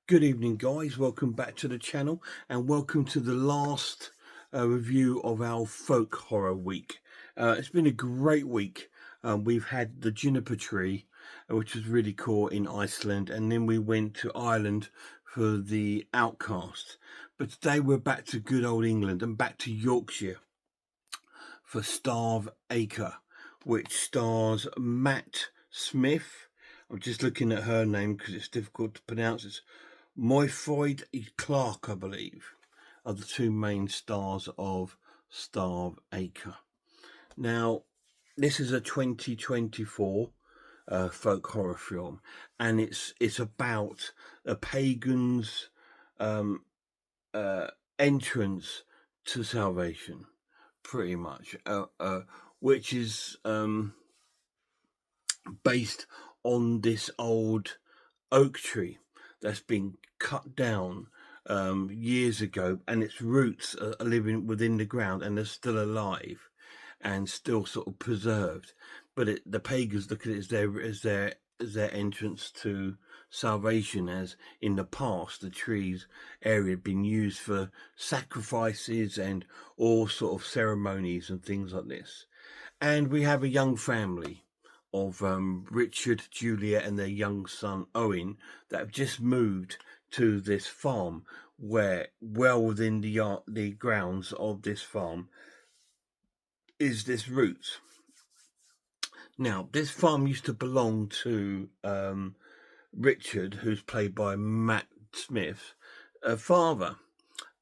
Good evening, guys. Welcome back to the channel and welcome to the last review of our folk horror week. It's been a great week. We've had the juniper tree, which was really cool in Iceland, and then we went to Ireland for the Outcast. But today we're back to good old England and back to Yorkshire for Starve Acre, which stars Matt Smith. I'm just looking at her name because it's difficult to pronounce. It's Moyfoyd Clark, I believe, are the two main stars of Starve Acre. Now, this is a 2024 folk horror film, and it's about a pagan's um, entrance to salvation, pretty much, which is based on this old oak tree that's been cut down years ago, and its roots are living within the ground and they're still alive and still sort of preserved. But the pagans look at it as their entrance to salvation, as in the past the trees area had been used for sacrifices and all sort of ceremonies and things like this. And we have a young family of Richard, Juliet, and their young son Owen that have just moved to this farm, where well within the grounds of this farm is this route. Now, this farm used to belong to Richard, who's played by Matt Smith's father.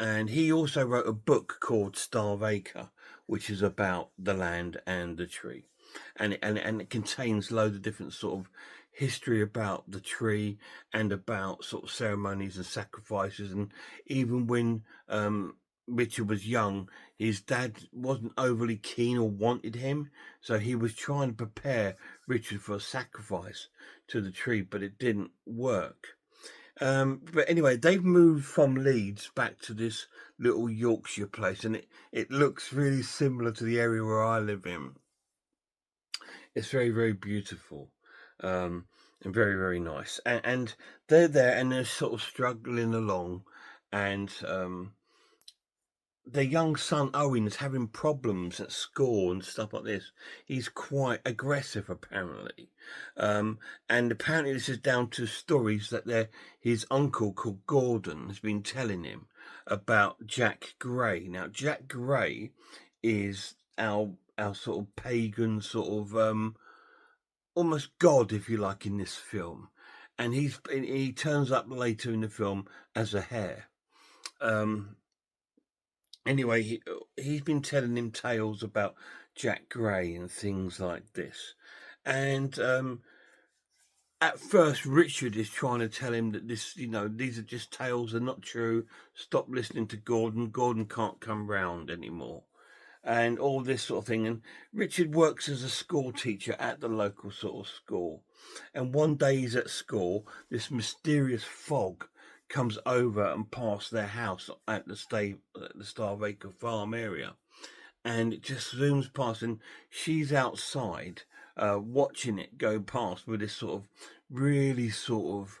And he also wrote a book called Starve Acre, which is about the land and the tree. And it contains loads of different sort of history about the tree and about sort of ceremonies and sacrifices. And even when Richard was young, his dad wasn't overly keen or wanted him, so he was trying to prepare Richard for a sacrifice to the tree, but it didn't work. But anyway, they've moved from Leeds back to this little Yorkshire place, and it looks really similar to the area where I live in. It's very, very beautiful, and very, very nice. And they're there and they're sort of struggling along, and their young son Owen is having problems at school and stuff like this. He's quite aggressive, apparently, and apparently this is down to stories that his uncle called Gordon has been telling him about Jack Gray. Now, Jack Gray is our sort of pagan sort of almost god, if you like, in this film, and he turns up later in the film as a hare. Anyway, he's been telling him tales about Jack Gray and things like this. And at first, Richard is trying to tell him that these are just tales, they're not true. Stop listening to Gordon. Gordon can't come round anymore. And all this sort of thing. And Richard works as a school teacher at the local sort of school. And one day he's at school, this mysterious fog comes over and past their house at the Starve Acre farm area, and it just zooms past, and she's outside watching it go past with this sort of really sort of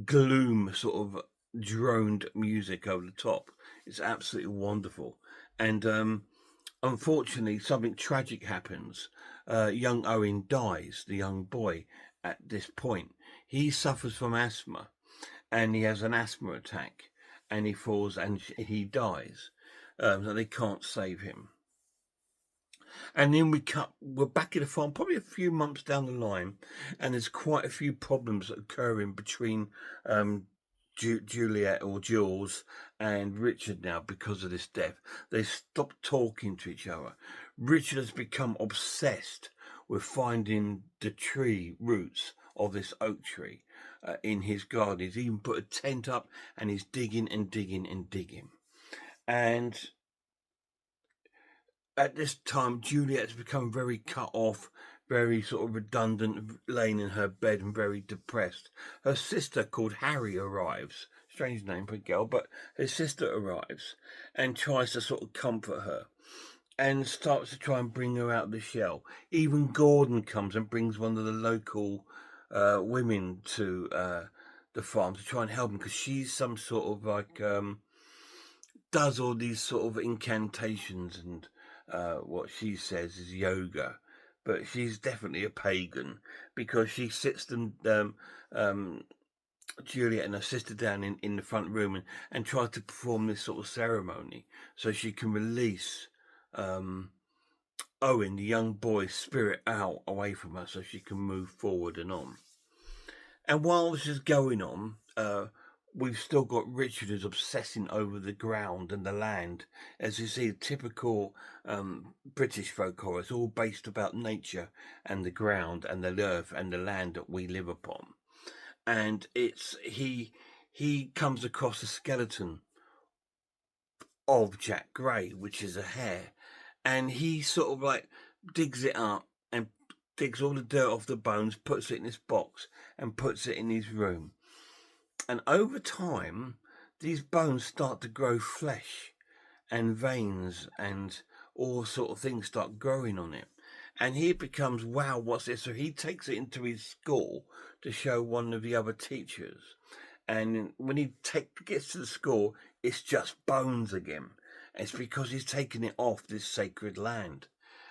gloom sort of droned music over the top. It's absolutely wonderful. And unfortunately, something tragic happens. Young Owen dies, the young boy, at this point. He suffers from asthma, and he has an asthma attack, and he falls and he dies. So they can't save him. And then we're back at the farm, probably a few months down the line, and there's quite a few problems occurring between Juliet or Jules and Richard now because of this death. They stopped talking to each other. Richard has become obsessed with finding the tree roots of this oak tree in his garden. He's even put a tent up and he's digging and digging and digging. And at this time, Juliet's become very cut off, very sort of redundant, laying in her bed and very depressed. Her sister, called Harry, arrives. Strange name for a girl, but her sister arrives and tries to sort of comfort her and starts to try and bring her out of the shell. Even Gordon comes and brings one of the local women to the farm to try and help him, because she's some sort of like does all these sort of incantations and what she says is yoga, but she's definitely a pagan, because she sits them Juliet and her sister down in the front room and tries to perform this sort of ceremony so she can release Owen, the young boy's spirit, out away from her so she can move forward and on. And while this is going on, we've still got Richard who's obsessing over the ground and the land. As you see, typical British folk horror, it's all based about nature and the ground and the earth and the land that we live upon. And he comes across a skeleton of Jack Gray, which is a hare, and he sort of like digs it up and digs all the dirt off the bones, puts it in this box and puts it in his room. And over time, these bones start to grow flesh and veins and all sort of things start growing on it. And he becomes, wow, what's this? So he takes it into his school to show one of the other teachers. And when he gets to the school, it's just bones again. It's because he's taken it off this sacred land.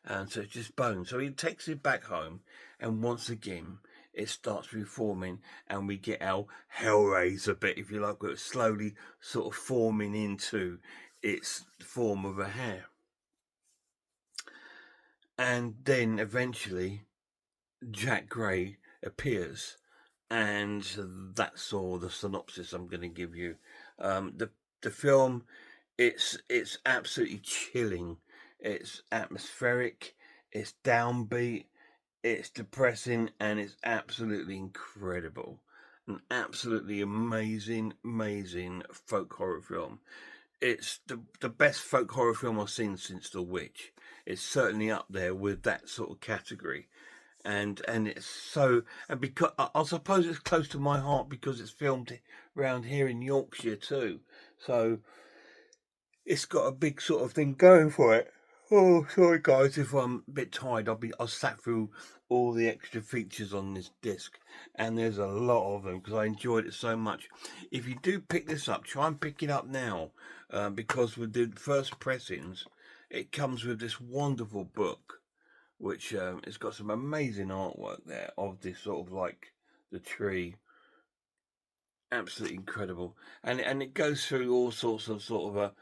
And so it's just bones. So he takes it back home, and once again, it starts reforming, and we get our Hellraiser bit, if you like, where it's slowly sort of forming into its form of a hare. And then eventually, Jack Gray appears, and that's all the synopsis I'm going to give you. The film, it's absolutely chilling. It's atmospheric. It's downbeat. It's depressing, and it's absolutely incredible. An absolutely amazing folk horror film. It's the best folk horror film I've seen since The Witch. It's certainly up there with that sort of category. And it's so, and because I suppose it's close to my heart because it's filmed around here in Yorkshire too, so it's got a big sort of thing going for it. Oh, sorry guys, if I'm a bit tired, I'll sat through all the extra features on this disc, and there's a lot of them because I enjoyed it so much. If you do pick this up, try and pick it up now, because with the first pressings, it comes with this wonderful book, which it's got some amazing artwork there of this sort of like the tree. Absolutely incredible, and it goes through all sorts of sort of a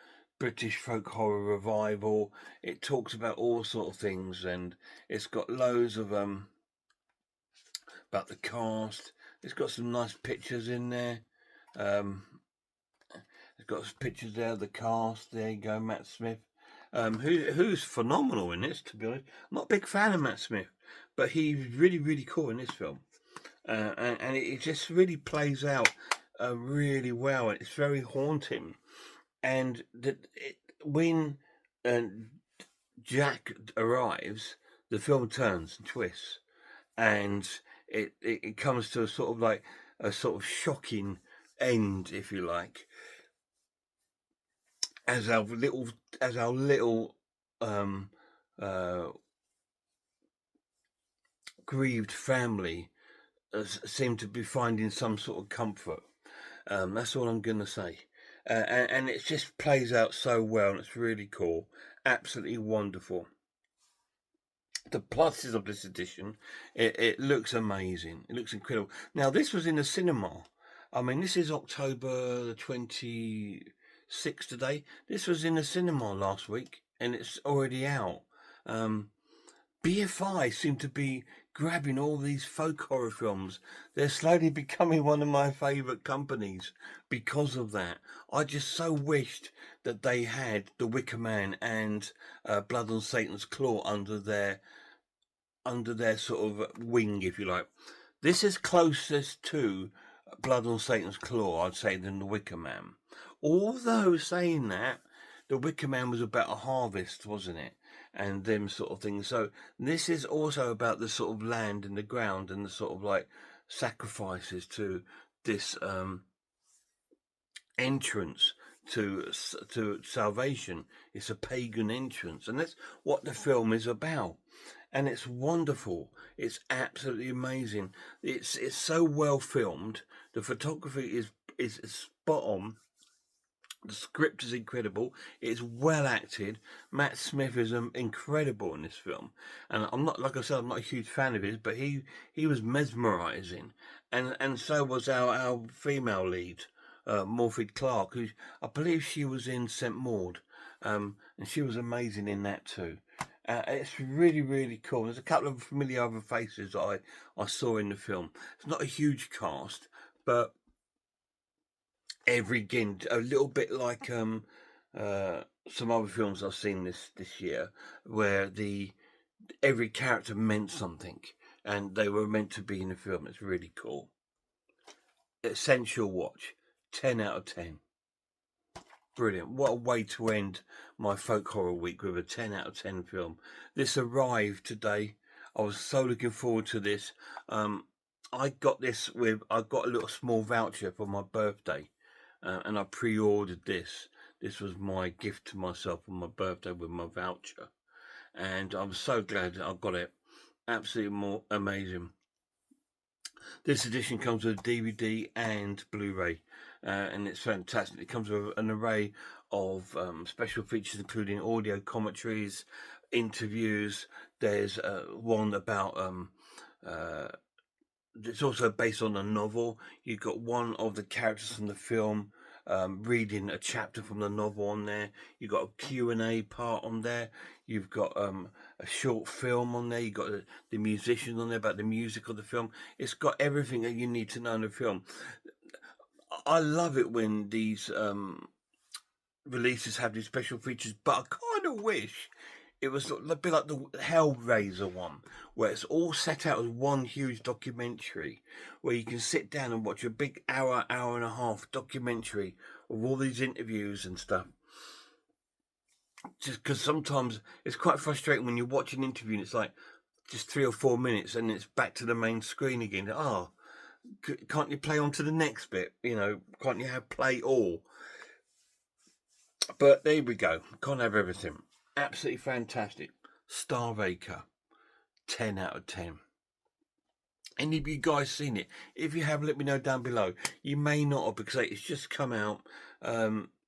British folk horror revival. It talks about all sort of things, and it's got loads of about the cast. It's got some nice pictures in there. It's got some pictures there of the cast. There you go, Matt Smith, who's phenomenal in this. To be honest, I'm not a big fan of Matt Smith, but he's really cool in this film. And it just really plays out really well. It's very haunting, and when Jack arrives, the film turns and twists, and it comes to a sort of like a sort of shocking end, if you like, as our little um, uh, grieved family seem to be finding some sort of comfort. That's all I'm going to say. And it just plays out so well, and it's really cool. Absolutely wonderful. The pluses of this edition, it looks amazing. It looks incredible. Now, this was in the cinema. I mean, this is October the 26th today. This was in the cinema last week, and it's already out. BFI seem to be grabbing all these folk horror films. They're slowly becoming one of my favourite companies because of that. I just so wished that they had The Wicker Man and Blood on Satan's Claw under their sort of wing, if you like. This is closest to Blood on Satan's Claw, I'd say, than The Wicker Man. Although saying that, The Wicker Man was about a harvest, wasn't it? And them sort of things. So this is also about the sort of land and the ground and the sort of like sacrifices to this entrance to salvation. It's a pagan entrance, and that's what the film is about. and it's wonderful. It's absolutely amazing. It's so well filmed. The photography is spot on. The script is incredible. It's well acted. Matt Smith is incredible in this film, and I'm not, like I said, I'm not a huge fan of his, but he was mesmerising, and so was our female lead, Morphy Clark, who I believe she was in St Maud, and she was amazing in that too. It's really, really cool. There's a couple of familiar other faces that I saw in the film. It's not a huge cast, but every again a little bit like some other films I've seen this year, where every character meant something and they were meant to be in the film. It's really cool. Essential watch. 10 out of 10. Brilliant. What a way to end my folk horror week, with a 10 out of 10 film. This arrived today. I was so looking forward to this. I got a little small voucher for my birthday, and I pre-ordered this. This was my gift to myself on my birthday with my voucher, and I'm so glad I got it. Absolutely more amazing. This edition comes with DVD and Blu-ray, and it's fantastic. It comes with an array of special features, including audio commentaries, interviews. There's one about it's also based on a novel. You've got one of the characters from the film reading a chapter from the novel on there. You've got a Q&A part on there. You've got a short film on there. You've got the musicians on there about the music of the film. It's got everything that you need to know in the film. I love it when these releases have these special features, but I kind of wish it was a bit like the Hellraiser one, where it's all set out as one huge documentary, where you can sit down and watch a big hour and a half documentary of all these interviews and stuff. Just because sometimes it's quite frustrating when you watch an interview and it's like just 3 or 4 minutes and it's back to the main screen again. Oh, can't you play on to the next bit? Can't you have play all? But there we go. Can't have everything. Absolutely fantastic. Star Acre, 10 out of 10. Any of you guys seen it? If you have, let me know down below. You may not have, because it's just come out.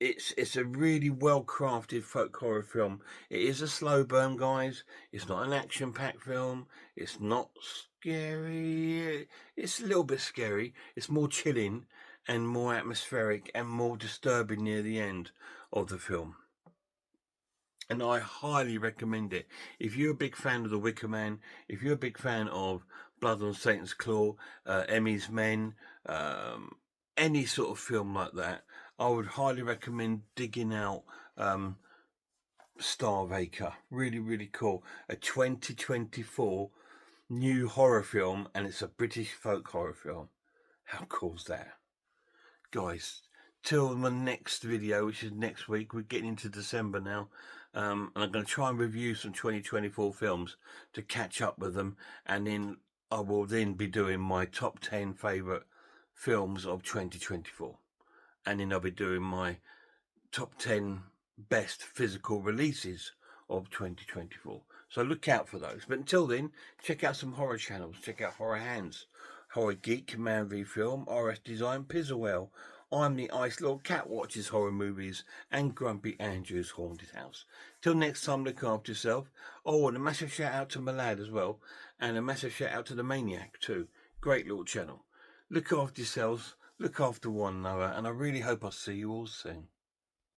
It's a really well crafted folk horror film. It is a slow burn, guys. It's not an action packed film. It's not scary. It's a little bit scary. It's more chilling and more atmospheric and more disturbing near the end of the film. And I highly recommend it. If you're a big fan of The Wicker Man, if you're a big fan of Blood on Satan's Claw, Emmy's Men, any sort of film like that, I would highly recommend digging out Star Acre. Really, really cool. A 2024 new horror film, and it's a British folk horror film. How cool is that? Guys, till my next video, which is next week. We're getting into December now, and I'm going to try and review some 2024 films to catch up with them, and then I will then be doing my top 10 favourite films of 2024, and then I'll be doing my top 10 best physical releases of 2024. So look out for those. But until then, check out some horror channels. Check out Horror Hands, Horror Geek, Man v Film, RS Design, Pizzlewell. I'm the Ice Lord, Cat Watches Horror Movies, and Grumpy Andrew's Haunted House. Till next time, look after yourself. Oh, and a massive shout out to my lad as well, and a massive shout out to the Maniac too. Great little channel. Look after yourselves, look after one another, and I really hope I'll see you all soon.